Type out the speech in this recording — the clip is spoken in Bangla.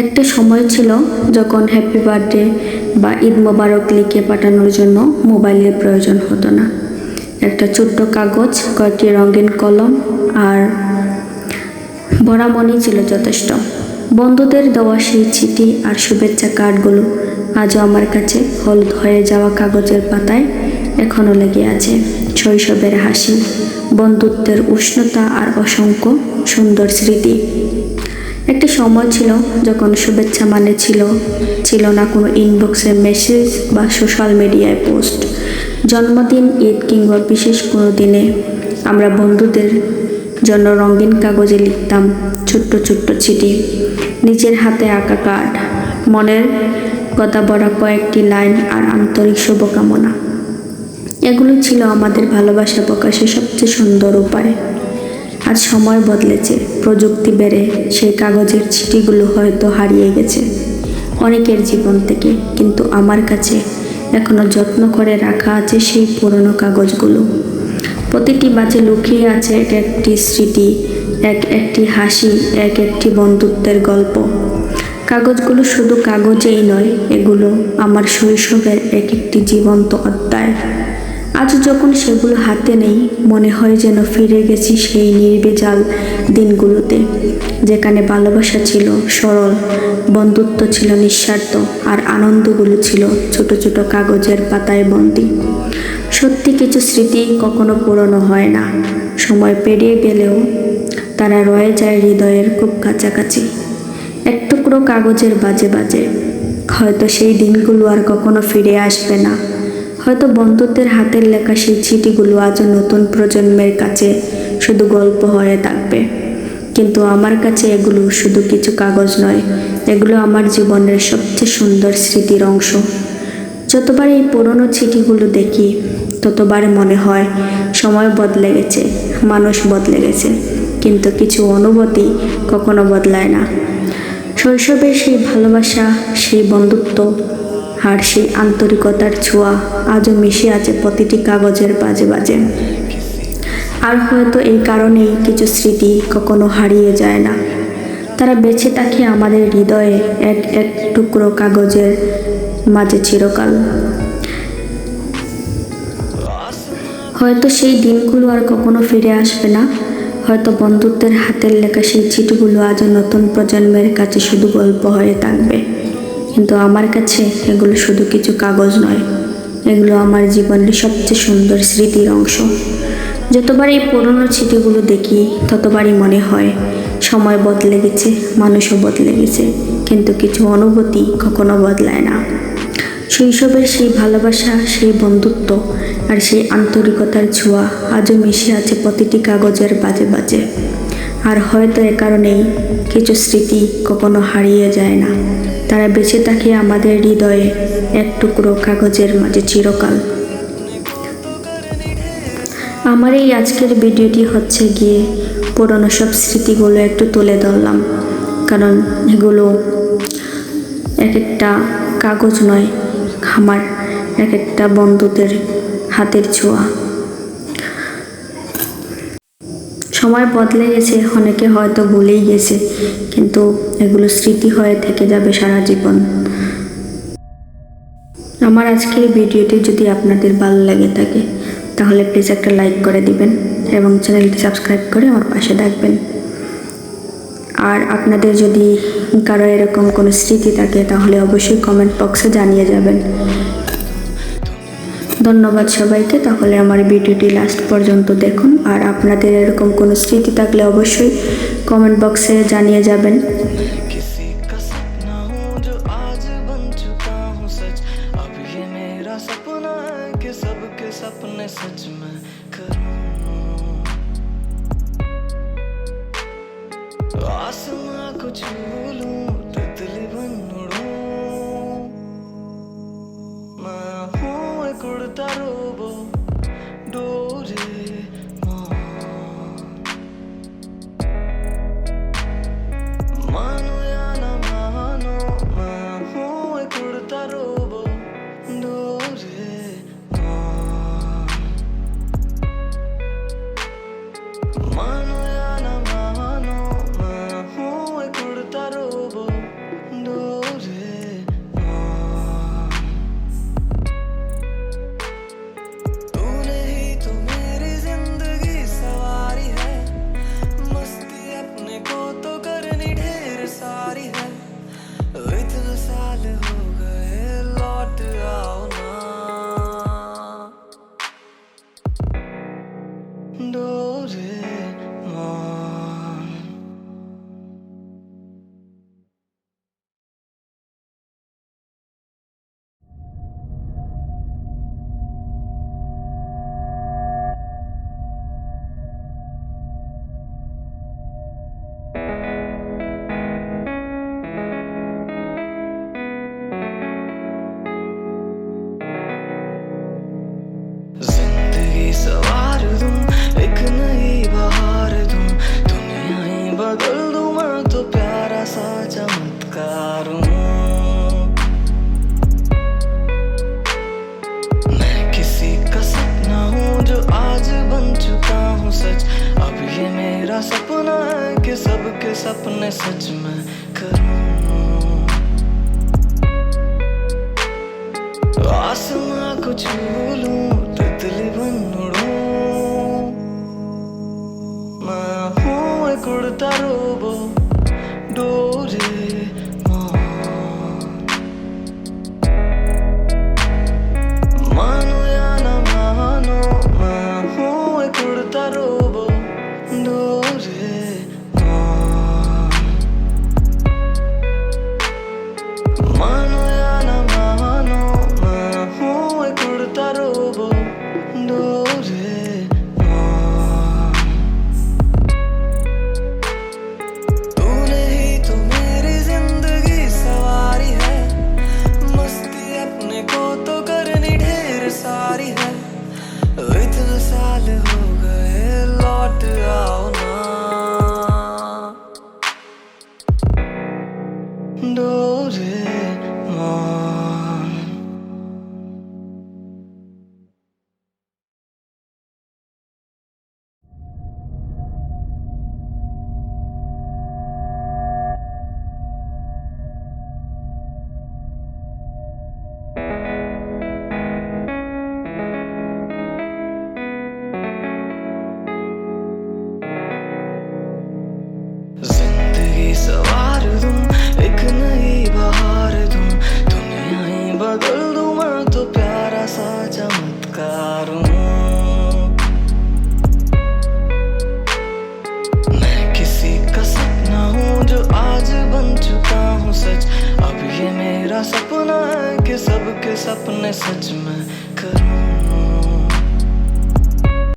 একটা সময় ছিল যখন হ্যাপি বার্থডে বা ঈদ মোবারক লিখে পাঠানোর জন্য মোবাইলের প্রয়োজন হতো না। একটা ছোট্ট কাগজ, কয়েকটি রঙিন কলম আর ভরা মনই ছিল যথেষ্ট। বন্ধুদের দেওয়া সেই চিঠি আর শুভেচ্ছা কার্ডগুলো আজও আমার কাছে হলুদ হয়ে যাওয়া কাগজের পাতায় এখনও লেগে আছে। শৈশবের হাসি, বন্ধুত্বের উষ্ণতা আর অসংখ্য সুন্দর স্মৃতি। একটা সময় ছিল যখন শুভেচ্ছা মানে ছিল না কোনো ইনবক্সে মেসেজ বা সোশ্যাল মিডিয়ায় পোস্ট। জন্মদিন, ঈদ কিংবা বিশেষ কোনো দিনে আমরা বন্ধুদের জন্য রঙিন কাগজে লিখতাম ছোট্ট ছোট্ট চিঠি, নিজের হাতে আঁকা কার্ড, মনের কথা বলা কয়েকটি লাইন আর আন্তরিক শুভকামনা। এগুলো ছিল আমাদের ভালোবাসা প্রকাশের সবচেয়ে সুন্দর উপায়। আজ সময় বদলেছে, প্রযুক্তি বেড়ে সেই কাগজের চিঠিগুলো হয়তো হারিয়ে গেছে অনেকের জীবন থেকে, কিন্তু আমার কাছে এখনো যত্ন করে রাখা আছে সেই পুরনো কাগজগুলো। প্রতিটি মাঝে লুকিয়ে আছে এক একটি স্মৃতি, এক একটি হাসি, এক একটি বন্ধুত্বের গল্প। কাগজগুলো শুধু কাগজেই নয়, এগুলো আমার শৈশবের এক একটি জীবন্ত অধ্যায়। আজ যখন সেগুলো হাতে নেই, মনে হয় যেন ফিরে গেছি সেই নির্ভেজাল দিনগুলোতে, যেখানে ভালোবাসা ছিল সরল, বন্ধুত্ব ছিল নিঃস্বার্থ, আর আনন্দগুলো ছিল ছোট ছোট কাগজের পাতায় বন্দি। সত্যি কিছু স্মৃতি কখনো পুরনো হয় না, সময় পেরিয়ে গেলেও তারা রয়ে যায় হৃদয়ের খুব কাছাকাছি, এক টুকরো কাগজের বাজে বাজে। হয়তো সেই দিনগুলো আর কখনো ফিরে আসবে না, হয়তো বন্ধুত্বের হাতের লেখা সেই চিঠিগুলো আজও নতুন প্রজন্মের কাছে শুধু গল্প হয়ে থাকবে। কিন্তু আমার কাছে এগুলো শুধু কিছু কাগজ নয়, এগুলো আমার জীবনের সবচেয়ে সুন্দর স্মৃতির অংশ। যতবার এই পুরনো চিঠিগুলো দেখি, ততবার মনে হয় সময় বদলে গেছে, মানুষ বদলে গেছে, কিন্তু কিছু অনুভূতি কখনো বদলায় না। শৈশবের সেই ভালোবাসা, সেই বন্ধুত্ব আর সেই আন্তরিকতার ছোঁয়া আজও মিশে আছে প্রতিটি কাগজের বাজে বাজে। আর হয়তো এই কারণেই কিছু স্মৃতি কখনো হারিয়ে যায় না, তারা বেঁচে থাকে আমাদের হৃদয়ে এক এক টুকরো কাগজের মাঝে চিরকাল। হয়তো সেই দিনগুলো আর কখনো ফিরে আসবে না, হয়তো বন্ধুত্বের হাতের লেখা সেই চিঠিগুলো আজও নতুন প্রজন্মের কাছে শুধু গল্প হয়ে থাকবে। কিন্তু আমার কাছে এগুলো শুধু কিছু কাগজ নয়, এগুলো আমার জীবনের সবচেয়ে সুন্দর স্মৃতির অংশ। যতবার এই পুরনো চিঠিগুলো দেখি, ততবারই মনে হয় সময় বদলে গেছে, মানুষও বদলে গেছে, কিন্তু কিছু অনুভূতি কখনো বদলায় না। শৈশবের সেই ভালোবাসা, সেই বন্ধুত্ব আর সেই আন্তরিকতার ছোঁয়া আজও মিশে আছে প্রতিটি কাগজের বাজে বাজে। আর হয়তো এ কারণেই কিছু স্মৃতি কখনো হারিয়ে যায় না, তারা বেঁচে থাকে আমাদের হৃদয়ে এক টুকরো কাগজের মাঝে চিরকাল। আমার এই আজকের ভিডিওটি হচ্ছে গিয়ে পুরনো সব স্মৃতিগুলো একটু তুলে ধরলাম, কারণ এগুলো এক একটা কাগজ নয়, আমার এক একটা বন্ধুদের হাতের ছোঁয়া। সময় বদলে গেছে, অনেকে হয়তো ভুলেই গেছে, কিন্তু এগুলো স্মৃতি হয়ে থেকে যাবে সারা জীবন। আমার আজকের ভিডিওটি যদি আপনাদের ভালো লেগে থাকে, তাহলে প্লিজ একটা লাইক করে দিবেন এবং চ্যানেলটি সাবস্ক্রাইব করে আমার পাশে থাকবেন। আর আপনাদের যদি কারো এরকম কোনো স্মৃতি থাকে, তাহলে অবশ্যই কমেন্ট বক্সে জানিয়ে যাবেন। ধন্যবাদ সবাইকে। তাহলে আমার ভিডিওটি লাস্ট পর্যন্ত দেখুন, আর আপনাদের এরকম কোনো স্মৃতি থাকলে অবশ্যই কমেন্ট বক্সে জানিয়ে যাবেন। आसमां को छू लूं, तितली बन उड़ूं, मैं हूँ एक उड़ता रोबो, डोरेमोन। मानो या ना मानो, मैं हूँ एक उड़ता रोबो, डोरेमोन। मानो या ना मानो, मैं हूँ एक उड़ता रोबो। सपने सच में करूं। आसमां को छू लूं, तितली बन उड़ूं। मैं हूँ एक उड़ता रोबो डोरेमोन। मानो या ना मानो, मैं हूँ एक उड़ता रोबो डोरेमोन। मानो या ना मानो, मैं हूँ एक उड़ता रोबो डोरेमोन। तूने ही तो मेरी जिंदगी सवारी है, मस्ती अपने को तो करनी ढेर सारी है। इतने साल हो गए लौट आओ ना डोरेमोन। जिंदगी सवार दूं, एक नई बहार दूं, दुनिया ही बदल दूं, मैं तो प्यारा सा चमत्कार हूं। मैं किसी का सपना हूँ जो आज बन चुका हूँ सच। अब ये मेरा सपना है कि सबके सपने सच में करूं।